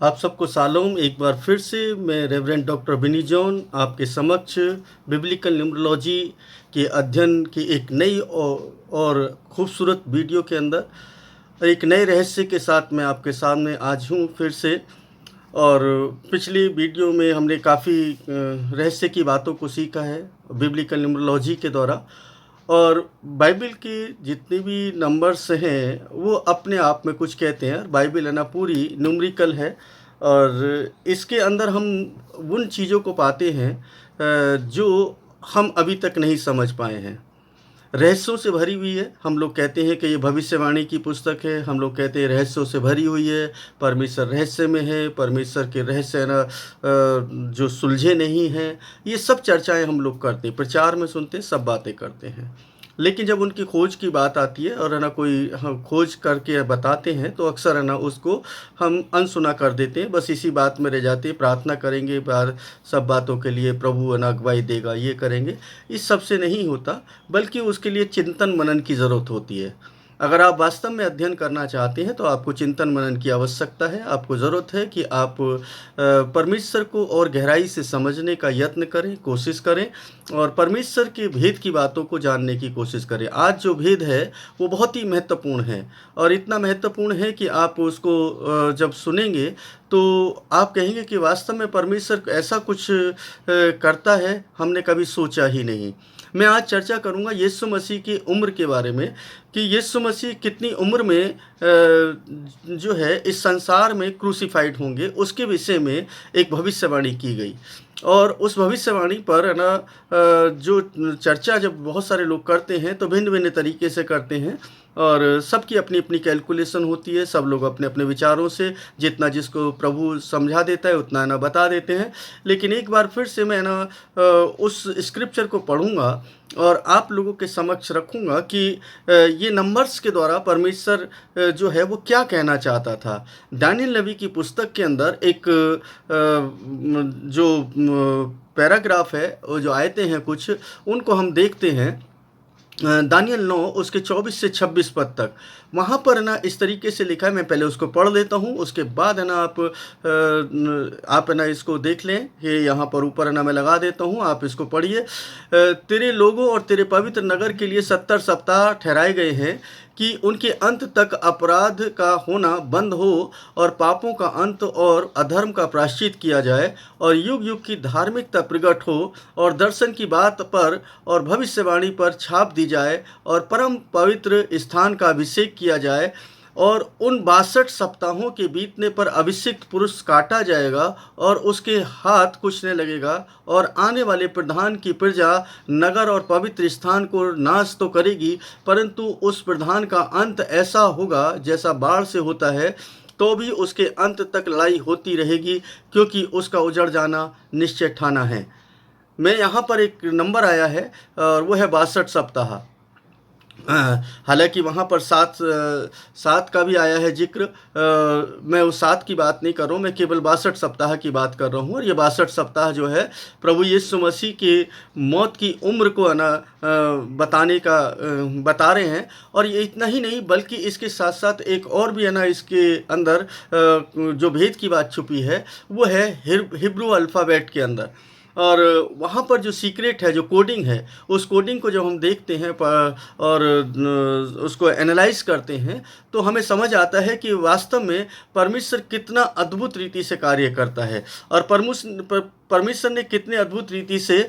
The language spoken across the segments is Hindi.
आप सबको शालोम। एक बार फिर से मैं रेवरेंड डॉक्टर बिनी जॉन आपके समक्ष बिब्लिकल न्यूमरोलॉजी के अध्ययन की एक नई और खूबसूरत वीडियो के अंदर एक नए रहस्य के साथ मैं आपके सामने आज हूँ फिर से। और पिछली वीडियो में हमने काफ़ी रहस्य की बातों को सीखा है बिब्लिकल न्यूमरोलॉजी के द्वारा। और बाइबल की जितनी भी नंबर्स हैं वो अपने आप में कुछ कहते हैं। बाइबल है ना पूरी न्यूमरिकल है और इसके अंदर हम उन चीज़ों को पाते हैं जो हम अभी तक नहीं समझ पाए हैं। रहस्यों से भरी हुई है। हम लोग कहते हैं कि ये भविष्यवाणी की पुस्तक है, हम लोग कहते हैं रहस्यों से भरी हुई है, परमेश्वर रहस्य में है, परमेश्वर के रहस्य है ना जो सुलझे नहीं हैं। ये सब चर्चाएं हम लोग करते हैं, प्रचार में सुनते हैं, सब बातें करते हैं। लेकिन जब उनकी खोज की बात आती है और है ना कोई हम खोज करके बताते हैं तो अक्सर है ना उसको हम अनसुना कर देते हैं, बस इसी बात में रह जाते हैं। प्रार्थना करेंगे बार सब बातों के लिए, प्रभु है ना अगुवाई देगा, ये करेंगे। इस सब से नहीं होता, बल्कि उसके लिए चिंतन मनन की ज़रूरत होती है। अगर आप वास्तव में अध्ययन करना चाहते हैं तो आपको चिंतन मनन की आवश्यकता है। आपको ज़रूरत है कि आप परमेश्वर को और गहराई से समझने का यत्न करें, कोशिश करें और परमेश्वर के भेद की बातों को जानने की कोशिश करें। आज जो भेद है वो बहुत ही महत्वपूर्ण है और इतना महत्वपूर्ण है कि आप उसको जब सुनेंगे तो आप कहेंगे कि वास्तव में परमेश्वर ऐसा कुछ करता है हमने कभी सोचा ही नहीं। मैं आज चर्चा करूंगा यीशु मसीह की उम्र के बारे में कि यीशु मसीह कितनी उम्र में जो है इस संसार में क्रूसिफाइड होंगे, उसके विषय में एक भविष्यवाणी की गई। और उस भविष्यवाणी पर है ना जो चर्चा जब बहुत सारे लोग करते हैं तो भिन्न भिन्न तरीके से करते हैं और सबकी अपनी अपनी कैलकुलेशन होती है। सब लोग अपने अपने विचारों से जितना जिसको प्रभु समझा देता है उतना ना बता देते हैं। लेकिन एक बार फिर से मैं ना उस स्क्रिप्चर को पढ़ूंगा और आप लोगों के समक्ष रखूंगा कि ये नंबर्स के द्वारा परमेश्वर जो है वो क्या कहना चाहता था। दानियल नबी की पुस्तक के अंदर एक जो पैराग्राफ है, वो जो आयतें हैं कुछ, उनको हम देखते हैं। दानियल 9 उसके 24 से 26 पद तक वहाँ पर ना इस तरीके से लिखा है। मैं पहले उसको पढ़ लेता हूँ, उसके बाद है ना आप है ना इसको देख लें। ये यहाँ पर ऊपर है ना मैं लगा देता हूँ, आप इसको पढ़िए। तेरे लोगों और तेरे पवित्र नगर के लिए 70 सप्ताह ठहराए गए हैं कि उनके अंत तक अपराध का होना बंद हो और पापों का अंत और अधर्म का प्रायश्चित किया जाए और युग युग की धार्मिकता प्रकट हो और दर्शन की बात पर और भविष्यवाणी पर छाप दी जाए और परम पवित्र स्थान का अभिषेक किया जाए और उन 62 सप्ताहों के बीतने पर अभिषिक्त पुरुष काटा जाएगा और उसके हाथ कुछ नहीं लगेगा और आने वाले प्रधान की प्रजा नगर और पवित्र स्थान को नाश तो करेगी, परंतु उस प्रधान का अंत ऐसा होगा जैसा बाढ़ से होता है, तो भी उसके अंत तक लड़ाई होती रहेगी क्योंकि उसका उजड़ जाना निश्चय ठाना है। मैं यहाँ पर एक नंबर आया है और वो है 62 सप्ताह। हालांकि वहाँ पर सात का भी आया है जिक्र। मैं उस 7 की बात नहीं कर रहा हूँ, मैं केवल 62 सप्ताह की बात कर रहा हूँ। और ये 62 सप्ताह जो है प्रभु यीशु मसीह की मौत की उम्र को है ना बता रहे हैं। और ये इतना ही नहीं बल्कि इसके साथ साथ एक और भी है ना इसके अंदर जो भेद की बात छुपी है वो है हिब्रू अल्फ़ाबेट के अंदर। और वहाँ पर जो सीक्रेट है, जो कोडिंग है, उस कोडिंग को जब हम देखते हैं और उसको एनालाइज करते हैं तो हमें समझ आता है कि वास्तव में परमेश्वर कितना अद्भुत रीति से कार्य करता है और परमेश्वर ने कितने अद्भुत रीति से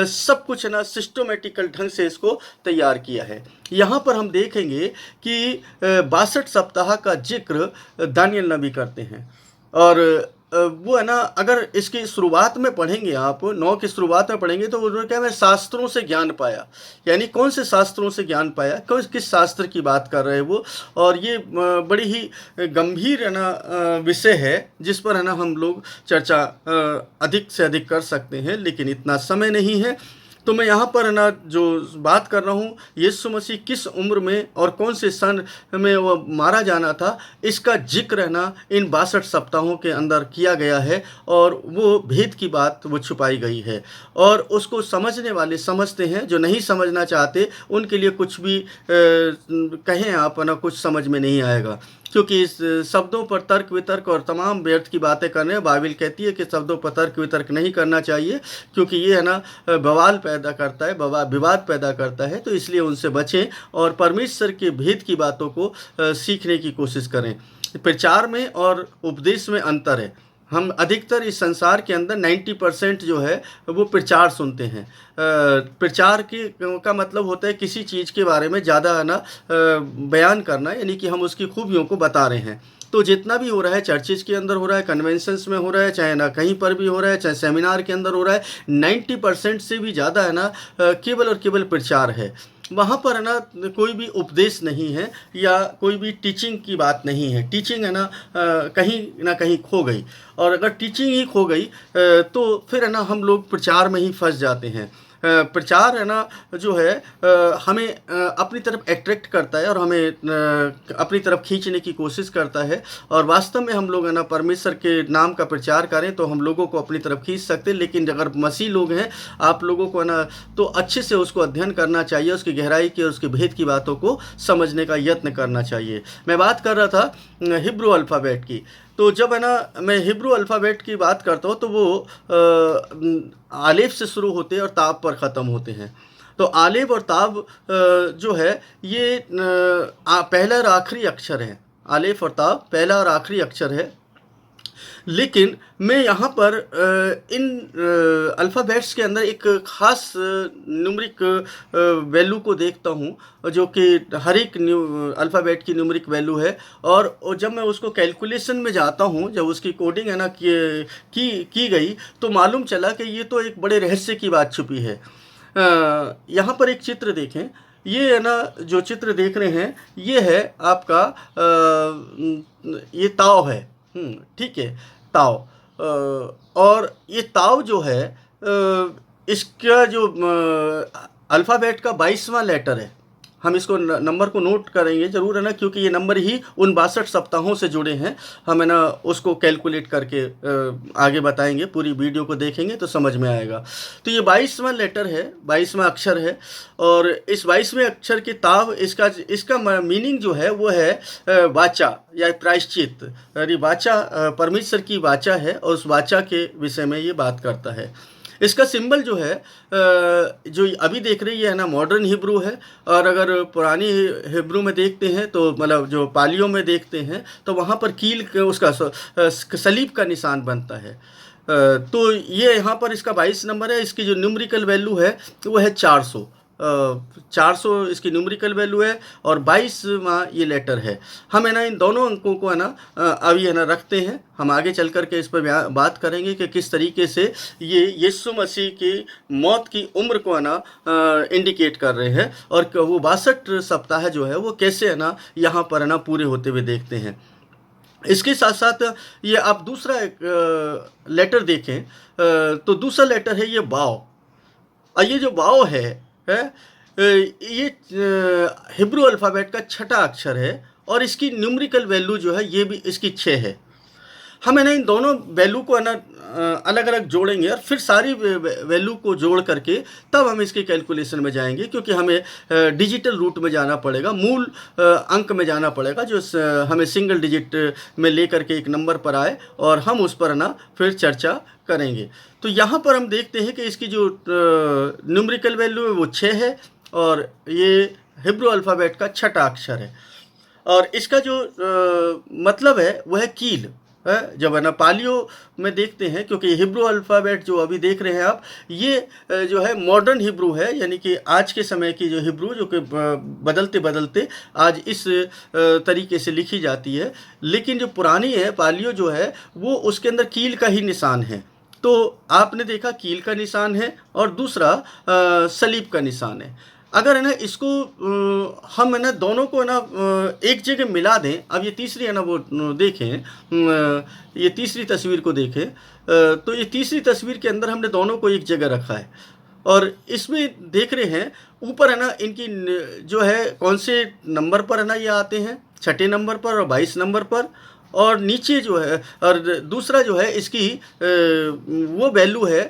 सब कुछ है ना सिस्टमेटिकल ढंग से इसको तैयार किया है। यहाँ पर हम देखेंगे कि 62 सप्ताह का जिक्र दानियल नबी करते हैं। और वो है ना अगर इसकी शुरुआत में पढ़ेंगे, आप 9 की शुरुआत में पढ़ेंगे तो उन्होंने क्या, मैं शास्त्रों से ज्ञान पाया। यानी कौन से शास्त्रों से ज्ञान पाया, किस शास्त्र की बात कर रहे हैं वो। और ये बड़ी ही गंभीर है ना विषय है जिस पर है ना हम लोग चर्चा अधिक से अधिक कर सकते हैं, लेकिन इतना समय नहीं है। तो मैं यहाँ पर ना जो बात कर रहा हूँ यीशु मसीह किस उम्र में और कौन से सन में वो मारा जाना था, इसका जिक्र है ना इन 62 सप्ताहों के अंदर किया गया है और वो भेद की बात वो छुपाई गई है। और उसको समझने वाले समझते हैं, जो नहीं समझना चाहते उनके लिए कुछ भी कहें आप ना कुछ समझ में नहीं आएगा। क्योंकि इस शब्दों पर तर्क वितर्क और तमाम व्यर्थ की बातें करने, बाइबिल कहती है कि शब्दों पर तर्क वितर्क नहीं करना चाहिए, क्योंकि ये है ना बवाल पैदा करता है, विवाद पैदा करता है। तो इसलिए उनसे बचें और परमेश्वर के भेद की बातों को सीखने की कोशिश करें। प्रचार में और उपदेश में अंतर है। हम अधिकतर इस संसार के अंदर 90% जो है वो प्रचार सुनते हैं। प्रचार की का मतलब होता है किसी चीज़ के बारे में ज़्यादा है ना बयान करना, यानी कि हम उसकी खूबियों को बता रहे हैं। तो जितना भी हो रहा है, चर्चेज के अंदर हो रहा है, कन्वेंशंस में हो रहा है, चाहे ना कहीं पर भी हो रहा है, चाहे सेमिनार के अंदर हो रहा है, 90% से भी ज़्यादा है ना केवल और केवल प्रचार है। वहाँ पर है ना कोई भी उपदेश नहीं है या कोई भी टीचिंग की बात नहीं है। टीचिंग है ना कहीं खो गई, और अगर टीचिंग ही खो गई तो फिर है ना हम लोग प्रचार में ही फंस जाते हैं। प्रचार है ना जो है हमें अपनी तरफ अट्रैक्ट करता है और हमें अपनी तरफ खींचने की कोशिश करता है, और वास्तव में हम लोग है ना परमेश्वर के नाम का प्रचार करें तो हम लोगों को अपनी तरफ खींच सकते हैं। लेकिन अगर मसीह लोग हैं, आप लोगों को है ना तो अच्छे से उसको अध्ययन करना चाहिए, उसकी गहराई की और उसके भेद की बातों को समझने का यत्न करना चाहिए। मैं बात कर रहा था हिब्रू अल्फ़ाबेट की। तो जब है ना मैं हिब्रू अल्फ़ाबेट की बात करता हूँ तो वो आलिफ से शुरू होते हैं और ताब पर ख़त्म होते हैं। तो आलिफ और ताब जो है ये पहला और आखिरी अक्षर है। आलिफ और ताब पहला और आखिरी अक्षर है। लेकिन मैं यहाँ पर इन अल्फ़ाबेट्स के अंदर एक ख़ास न्यूमरिक वैल्यू को देखता हूँ, जो कि हर एक अल्फ़ाबेट की न्यूमरिक वैल्यू है। और जब मैं उसको कैलकुलेशन में जाता हूँ, जब उसकी कोडिंग है ना की गई, तो मालूम चला कि ये तो एक बड़े रहस्य की बात छुपी है। यहाँ पर एक चित्र देखें। ये है ना जो चित्र देख रहे हैं, ये है आपका ये ताव है। ठीक है, ताव। और ये ताव जो है इसका जो अल्फ़ाबेट का 22वां लेटर है। हम इसको नंबर को नोट करेंगे ज़रूर है ना, क्योंकि ये नंबर ही उन 62 सप्ताहों से जुड़े हैं। हम है ना उसको कैलकुलेट करके आगे बताएंगे, पूरी वीडियो को देखेंगे तो समझ में आएगा। तो ये 22वां लेटर है, 22वां अक्षर है। और इस 22वें अक्षर की ताव इसका मीनिंग जो है वो है वाचा या प्रायश्चित। यानी वाचा परमेश्वर की वाचा है, और उस वाचा के विषय में ये बात करता है। इसका सिंबल जो है जो अभी देख रही है ना मॉडर्न हिब्रू है, और अगर पुरानी हिब्रू में देखते हैं तो मतलब जो पालियों में देखते हैं तो वहाँ पर कील उसका सलीब का निशान बनता है। तो ये यहाँ पर इसका 22 नंबर है। इसकी जो न्यूमरिकल वैल्यू है वो है 400। 400 इसकी न्यूमरिकल वैल्यू है, और 22वां ये लेटर है। हम है ना इन दोनों अंकों को है ना अभी है ना रखते हैं। हम आगे चल कर के इस पर बात करेंगे कि किस तरीके से ये यीशु मसीह की मौत की उम्र को है ना इंडिकेट कर रहे हैं, और वो 62 सप्ताह जो है वो कैसे है ना यहाँ पर है ना पूरे होते हुए देखते हैं। इसके साथ साथ ये आप दूसरा एक लेटर देखें तो दूसरा लेटर है ये वाव। और ये जो वाव है ये हिब्रू अल्फ़ाबेट का छठा अक्षर है, और इसकी न्यूमरिकल वैल्यू जो है ये भी इसकी 6 है। हम है ना इन दोनों वैल्यू को है ना अलग अलग जोड़ेंगे, और फिर सारी वैल्यू को जोड़ करके तब हम इसके कैलकुलेशन में जाएंगे, क्योंकि हमें डिजिटल रूट में जाना पड़ेगा, मूल अंक में जाना पड़ेगा, जो हमें सिंगल डिजिट में लेकर के एक नंबर पर आए, और हम उस पर ना फिर चर्चा करेंगे। तो यहाँ पर हम देखते हैं कि इसकी जो न्यूमरिकल वैल्यू है वो 6 है, और ये हिब्रू अल्फ़ाबेट का छठा अक्षर है। और इसका जो मतलब है वह है कील है। जब है ना पालियो में देखते हैं, क्योंकि हिब्रू अल्फ़ाबेट जो अभी देख रहे हैं आप, ये जो है मॉडर्न हिब्रू है, यानी कि आज के समय की जो हिब्रू जो कि बदलते बदलते आज इस तरीके से लिखी जाती है। लेकिन जो पुरानी है पालियो जो है वो उसके अंदर कील का ही निशान है। तो आपने देखा कील का निशान है, और दूसरा सलीब का निशान है। अगर है ना इसको हम है ना दोनों को है ना एक जगह मिला दें। अब ये तीसरी है ना वो देखें, ये तीसरी तस्वीर को देखें, तो ये तीसरी तस्वीर के अंदर हमने दोनों को एक जगह रखा है, और इसमें देख रहे हैं ऊपर है ना इनकी जो है कौन से नंबर पर है ना ये आते हैं, छठे नंबर पर और 22 नंबर पर। और नीचे जो है, और दूसरा जो है इसकी वो वैल्यू है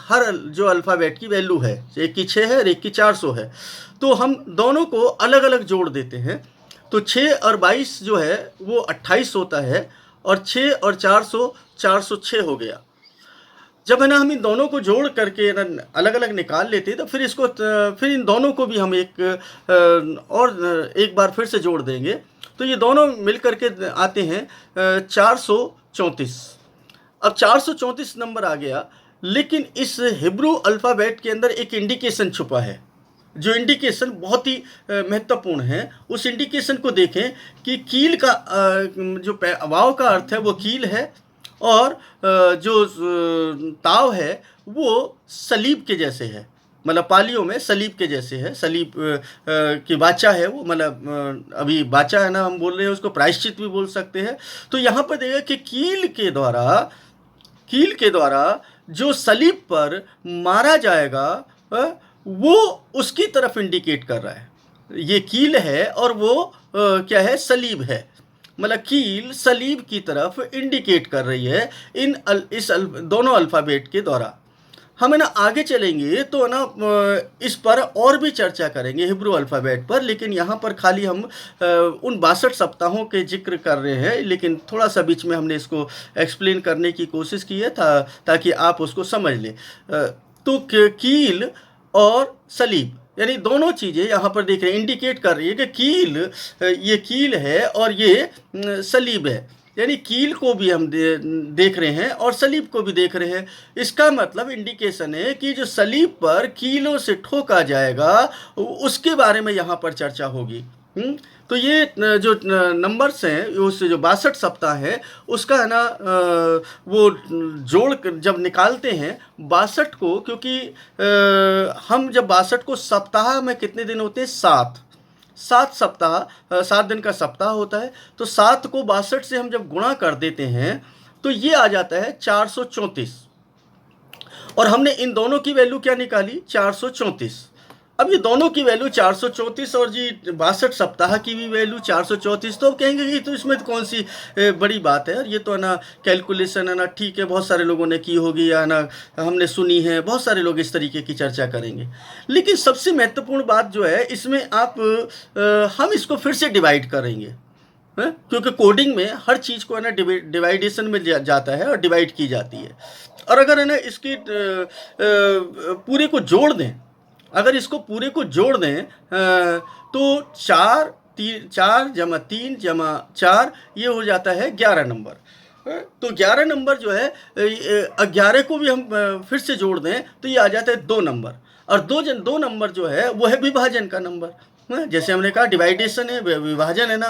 हर जो अल्फ़ाबेट की वैल्यू है, एक की 6 है और एक की 400 है। तो हम दोनों को अलग अलग जोड़ देते हैं। तो 6 और 22 जो है वो 28 होता है, और 6 और 400 406 हो गया। जब है ना हम इन दोनों को जोड़ करके ना अलग अलग निकाल लेते हैं, तो फिर इसको फिर इन दोनों को भी हम एक बार फिर से जोड़ देंगे, तो ये दोनों मिल करके आते हैं 434। अब 434 नंबर आ गया, लेकिन इस हिब्रू अल्फ़ाबेट के अंदर एक इंडिकेशन छुपा है, जो इंडिकेशन बहुत ही महत्वपूर्ण है। उस इंडिकेशन को देखें कि कील का जो वाव का अर्थ है वो कील है, और जो ताव है वो सलीब के जैसे है, मतलब पालियों में सलीब के जैसे है। सलीब की वाचा है वो, मतलब अभी वाचा है ना, हम बोल रहे हैं उसको प्रायश्चित भी बोल सकते हैं। तो यहाँ पर देखिए कि कील के द्वारा जो सलीब पर मारा जाएगा वो उसकी तरफ इंडिकेट कर रहा है। ये कील है और वो क्या है, सलीब है, मतलब कील सलीब की तरफ इंडिकेट कर रही है दोनों अल्फ़ाबेट के द्वारा। हम है ना आगे चलेंगे तो है ना इस पर और भी चर्चा करेंगे हिब्रू अल्फ़ाबेट पर, लेकिन यहाँ पर खाली हम उन 62 सप्ताहों के जिक्र कर रहे हैं, लेकिन थोड़ा सा बीच में हमने इसको एक्सप्लेन करने की कोशिश की है ताकि आप उसको समझ लें। तो कील और सलीब यानी दोनों चीज़ें यहाँ पर देख रहे हैं, इंडिकेट कर रही है कि ये कील है और ये सलीब है, यानी कील को भी हम देख रहे हैं और सलीब को भी देख रहे हैं। इसका मतलब इंडिकेशन है कि जो सलीब पर कीलों से ठोका जाएगा उसके बारे में यहाँ पर चर्चा होगी। तो ये जो नंबर्स हैं, उस जो 62 सप्ताह है उसका है ना वो जोड़ जब निकालते हैं 62 को, क्योंकि हम जब 62 को सप्ताह में कितने दिन होते हैं, 7 सप्ताह, 7 दिन का सप्ताह होता है। तो 7 को 62 से हम जब गुणा कर देते हैं तो ये आ जाता है 434, और हमने इन दोनों की वैल्यू क्या निकाली, 434। अब ये दोनों की वैल्यू 434 और जी 62 सप्ताह की भी वैल्यू 434, तो अब कहेंगे कि तो इसमें कौन सी बड़ी बात है, ये तो है ना कैलकुलेशन है ना, ठीक है, बहुत सारे लोगों ने की होगी या ना हमने सुनी है, बहुत सारे लोग इस तरीके की चर्चा करेंगे। लेकिन सबसे महत्वपूर्ण बात जो है इसमें हम इसको फिर से डिवाइड करेंगे, क्योंकि कोडिंग में हर चीज़ को है ना डिवाइडेशन में जाता है और डिवाइड की जाती है। और अगर है ना इसकी पूरे को जोड़ दें, अगर इसको पूरे को जोड़ दें तो 4 जमा 3 जमा 4 ये हो जाता है 11 नंबर। तो 11 नंबर जो है 11 को भी हम फिर से जोड़ दें तो ये आ जाता है 2 नंबर, और 2 नंबर जो है वो है विभाजन का नंबर। जैसे हमने कहा डिवाइडेशन है, विभाजन है ना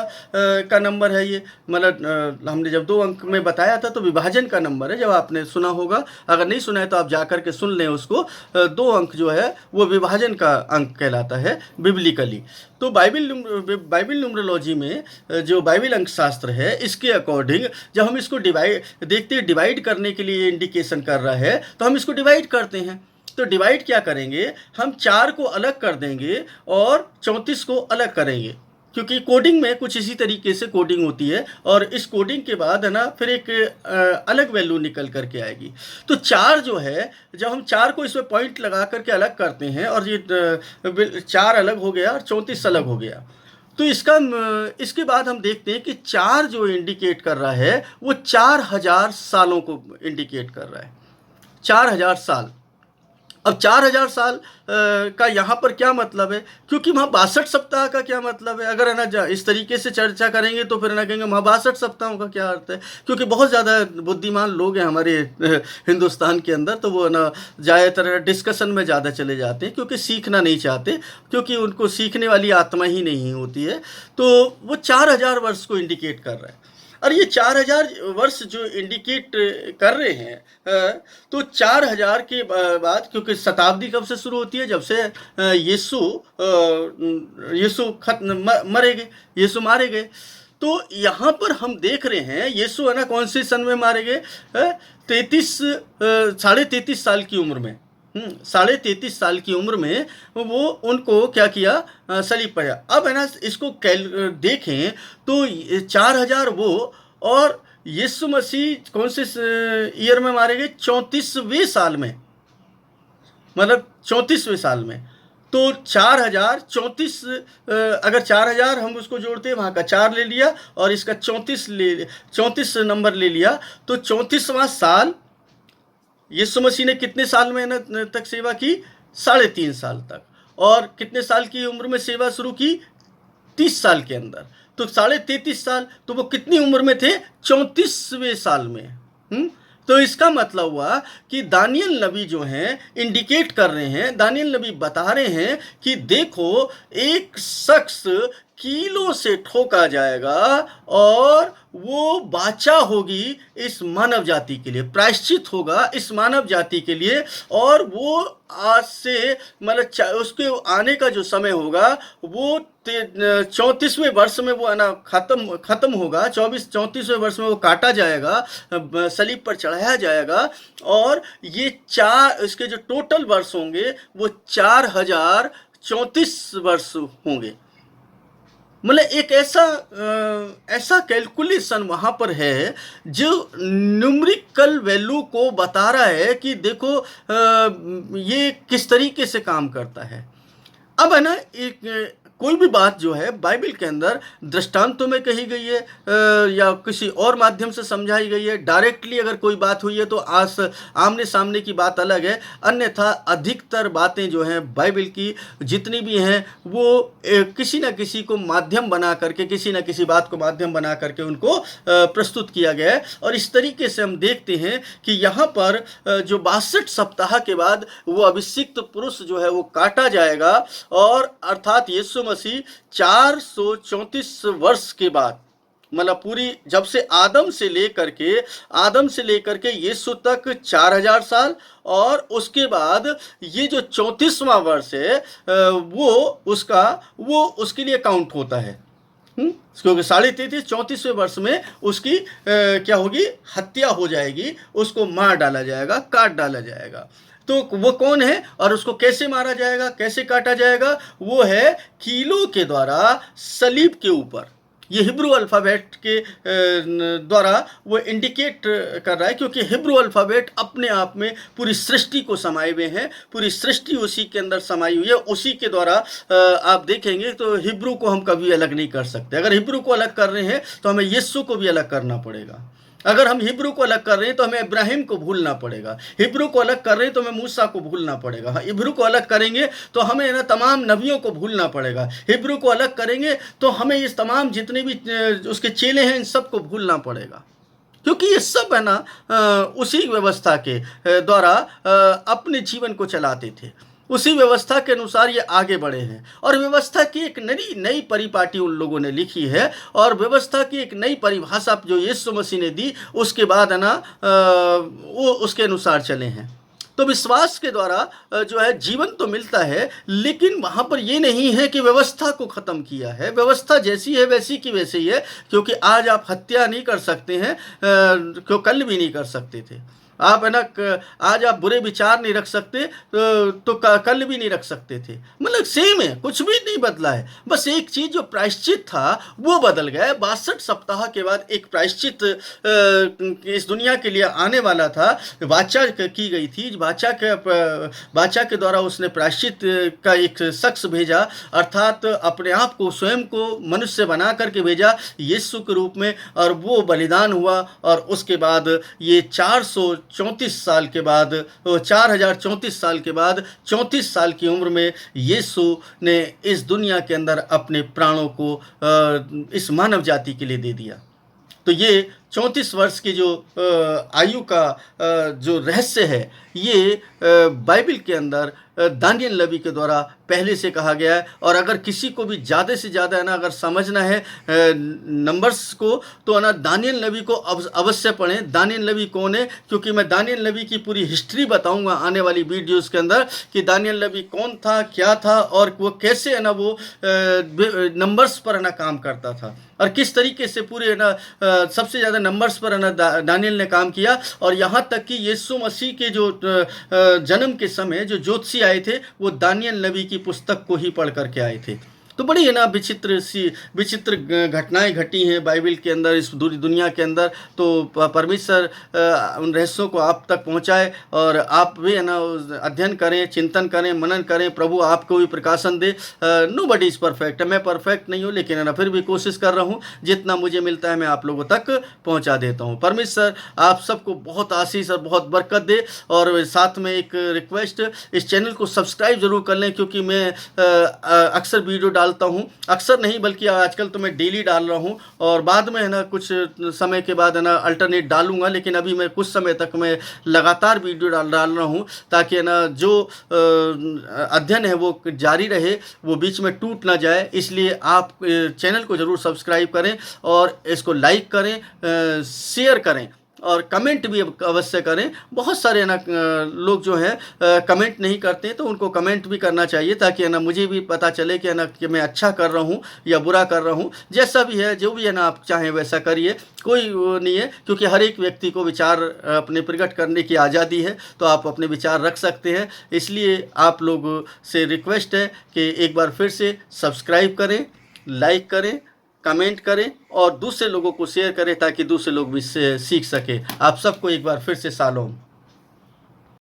का नंबर है ये, मतलब हमने जब 2 अंक में बताया था तो विभाजन का नंबर है, जब आपने सुना होगा, अगर नहीं सुना है तो आप जा कर के सुन लें उसको। 2 अंक जो है वो विभाजन का अंक कहलाता है बिब्लिकली। तो बाइबल न्यूमरोलॉजी में जो बाइबल अंक शास्त्र है इसके अकॉर्डिंग जब हम इसको देखते हैं डिवाइड करने के लिए इंडिकेशन कर रहा है, तो हम इसको डिवाइड करते हैं। तो डिवाइड क्या करेंगे, हम 4 को अलग कर देंगे और 34 को अलग करेंगे, क्योंकि कोडिंग में कुछ इसी तरीके से कोडिंग होती है, और इस कोडिंग के बाद है ना फिर एक अलग वैल्यू निकल करके आएगी। तो 4 जो है, जब हम 4 को इसमें पॉइंट लगा करके अलग करते हैं और ये 4 अलग हो गया और 34 अलग हो गया, तो इसके बाद हम देखते हैं कि 4 जो इंडिकेट कर रहा है वो 4000 सालों को इंडिकेट कर रहा है, 4000 साल। अब 4000 साल का यहाँ पर क्या मतलब है, क्योंकि वहाँ 62 सप्ताह का क्या मतलब है, अगर है ना इस तरीके से चर्चा करेंगे तो फिर ना कहेंगे वहाँ 62 सप्ताहों का क्या अर्थ है, क्योंकि बहुत ज़्यादा बुद्धिमान लोग हैं हमारे हिंदुस्तान के अंदर, तो वो ना ज़्यादातर डिस्कशन में ज़्यादा चले जाते हैं, क्योंकि सीखना नहीं चाहते, क्योंकि उनको सीखने वाली आत्मा ही नहीं होती है। तो वो 4000 वर्ष को इंडिकेट कर रहा है, और ये 4000 वर्ष जो इंडिकेट कर रहे हैं, तो 4000 के बाद, क्योंकि शताब्दी कब से शुरू होती है, जब से यीशु यीशु मारे गए। तो यहाँ पर हम देख रहे हैं यीशु है ना कौन से सन में मारे गए, 33 साल की उम्र में, 33.5 साल की उम्र में वो उनको क्या किया, सलीब पर। अब है ना इसको देखें तो 4000 वो, और यीशु मसीह कौन से ईयर में मारे गए, 34वें साल में, मतलब 34वें साल में। तो 4034, अगर 4000 हम उसको जोड़ते हैं, वहाँ का 4 ले लिया और इसका 34 नंबर ले लिया, तो 34वां साल यीशु मसीह ने कितने साल में तक सेवा की? 3.5 साल तक। और कितने साल की उम्र में सेवा शुरू की? 30 साल के अंदर। तो 33.5 साल, तो वो कितनी उम्र में थे? 34वें साल में। तो इसका मतलब हुआ कि दानियल नबी जो हैं इंडिकेट कर रहे हैं, दानियल नबी बता रहे हैं कि देखो, एक शख्स कीलों से ठोका जाएगा और वो बाचा होगी इस मानव जाति के लिए, प्रायश्चित होगा इस मानव जाति के लिए। और वो आज से मतलब उसके आने का जो समय होगा वो 34वें वर्ष में वो ना खत्म होगा। 34वें वर्ष में वो काटा जाएगा, सलीब पर चढ़ाया जाएगा। और ये इसके जो टोटल वर्ष होंगे वो 4034 वर्ष होंगे। मतलब एक ऐसा कैलकुलेशन वहाँ पर है जो न्यूमेरिकल वैल्यू को बता रहा है कि देखो ये किस तरीके से काम करता है। अब है ना, एक कोई भी बात जो है बाइबल के अंदर दृष्टांतों में कही गई है या किसी और माध्यम से समझाई गई है, डायरेक्टली अगर कोई बात हुई है तो आमने सामने की बात अलग है। अन्यथा अधिकतर बातें जो हैं बाइबल की जितनी भी हैं वो किसी न किसी को माध्यम बना करके, किसी न किसी बात को माध्यम बना करके उनको प्रस्तुत किया गया है। और इस तरीके से हम देखते हैं कि यहाँ पर जो 62 सप्ताह के बाद वो अभिषिक्त पुरुष जो है वो काटा जाएगा। और अर्थात यीशु मसीह 434 वर्ष के बाद, मतलब पूरी जब से आदम से लेकर के यीशु तक 4000 साल, और उसके बाद ये जो 34वां वर्ष है वो उसके लिए काउंट होता है। क्योंकि 33.5 34वें वर्ष में उसकी क्या होगी? हत्या हो जाएगी, उसको मार डाला जाएगा, काट डाला जाएगा। तो वो कौन है और उसको कैसे मारा जाएगा, कैसे काटा जाएगा? वो है कीलों के द्वारा सलीब के ऊपर। ये हिब्रू अल्फ़ाबेट के द्वारा वो इंडिकेट कर रहा है, क्योंकि हिब्रू अल्फ़ाबेट अपने आप में पूरी सृष्टि को समाये हुए हैं, पूरी सृष्टि उसी के अंदर समाई हुई है। उसी के द्वारा आप देखेंगे तो हिब्रू को हम कभी अलग नहीं कर सकते। अगर हिब्रू को अलग कर रहे हैं तो हमें यीशु को भी अलग करना पड़ेगा। अगर हम हिब्रू को अलग कर रहे हैं तो हमें इब्राहिम को भूलना पड़ेगा। हिब्रू को अलग कर रहे हैं तो हमें मूसा को भूलना पड़ेगा। हिब्रू को अलग करेंगे तो हमें ना तमाम नबियों को भूलना पड़ेगा। हिब्रू को अलग करेंगे तो हमें इस तमाम जितने भी उसके चेले हैं इन सबको भूलना पड़ेगा, क्योंकि ये सब है ना उसी व्यवस्था के द्वारा अपने जीवन को चलाते थे। उसी व्यवस्था के अनुसार ये आगे बढ़े हैं। और व्यवस्था की एक नई परिपाटी उन लोगों ने लिखी है, और व्यवस्था की एक नई परिभाषा जो यीशु मसीह ने दी, उसके बाद है ना वो उसके अनुसार चले हैं। तो विश्वास के द्वारा जो है जीवन तो मिलता है, लेकिन वहाँ पर ये नहीं है कि व्यवस्था को ख़त्म किया है। व्यवस्था जैसी है वैसी की वैसी ही है, क्योंकि आज आप हत्या नहीं कर सकते हैं, क्यों कल भी नहीं कर सकते थे। आप है ना आज आप बुरे विचार नहीं रख सकते तो कल भी नहीं रख सकते थे। मतलब सेम है, कुछ भी नहीं बदला है। बस एक चीज़ जो प्रायश्चित था वो बदल गया है। 62 सप्ताह के बाद एक प्रायश्चित इस दुनिया के लिए आने वाला था। वाचा की गई थी, वाचा के द्वारा उसने प्रायश्चित का एक शख्स भेजा, अर्थात अपने आप को स्वयं को मनुष्य बना करके भेजा यीशु के रूप में, और वो बलिदान हुआ। और उसके बाद ये 434 साल के बाद, 4034 साल के बाद 34 साल की उम्र में यीशु ने इस दुनिया के अंदर अपने प्राणों को इस मानव जाति के लिए दे दिया। तो ये 34 वर्ष की जो आयु का जो रहस्य है, ये बाइबल के अंदर दानियल नबी के द्वारा पहले से कहा गया है। और अगर किसी को भी ज़्यादा से ज़्यादा है ना अगर समझना है नंबर्स को, तो ना दानियल नबी को अवश्य पढ़ें। दानियल नबी कौन है? क्योंकि मैं दानियल नबी की पूरी हिस्ट्री बताऊंगा आने वाली वीडियोस के अंदर कि दानियल नबी कौन था, क्या था, और वो कैसे है ना वो नंबर्स पर है ना काम करता था, और किस तरीके से पूरे है ना सबसे ज़्यादा नंबर्स पर है ना दानियल ने काम किया। और यहाँ तक कि यीशु मसीह के जो जन्म के समय जो ज्योतिषी आए थे वो दानियल नबी की पुस्तक को ही पढ़ करके आए थे। तो बड़ी है ना विचित्र घटनाएं घटी हैं बाइबल के अंदर, इस दुनिया के अंदर। तो परमेश्वर उन रहस्यों को आप तक पहुंचाए और आप भी है ना अध्ययन करें, चिंतन करें, मनन करें। प्रभु आपको भी प्रकाशन दे। नो बडी इज़ परफेक्ट, मैं परफेक्ट नहीं हूँ, लेकिन है ना फिर भी कोशिश कर रहा हूँ, जितना मुझे मिलता है मैं आप लोगों तक पहुँचा देता हूँ। परमेश्वर आप सबको बहुत आशीष और बहुत बरकत दे। और साथ में एक रिक्वेस्ट, इस चैनल को सब्सक्राइब जरूर कर लें, क्योंकि मैं अक्सर वीडियो डालता हूँ, अक्सर नहीं बल्कि आजकल तो मैं डेली डाल रहा हूँ, और बाद में है ना कुछ समय के बाद है ना अल्टरनेट डालूंगा, लेकिन अभी मैं कुछ समय तक मैं लगातार वीडियो डाल रहा हूँ, ताकि है ना जो अध्ययन है वो जारी रहे, वो बीच में टूट ना जाए। इसलिए आप चैनल को ज़रूर सब्सक्राइब करें और इसको लाइक करें, शेयर करें और कमेंट भी अवश्य करें। बहुत सारे ना लोग जो हैं कमेंट नहीं करते हैं, तो उनको कमेंट भी करना चाहिए, ताकि है ना मुझे भी पता चले कि है ना कि मैं अच्छा कर रहा हूँ या बुरा कर रहा हूँ। जैसा भी है, जो भी है ना आप चाहें वैसा करिए, कोई वो नहीं है, क्योंकि हर एक व्यक्ति को विचार अपने प्रकट करने की आज़ादी है, तो आप अपने विचार रख सकते हैं। इसलिए आप लोग से रिक्वेस्ट है कि एक बार फिर से सब्सक्राइब करें, लाइक करें, कमेंट करें और दूसरे लोगों को शेयर करें, ताकि दूसरे लोग भी सीख सकें। आप सबको एक बार फिर से शालोम।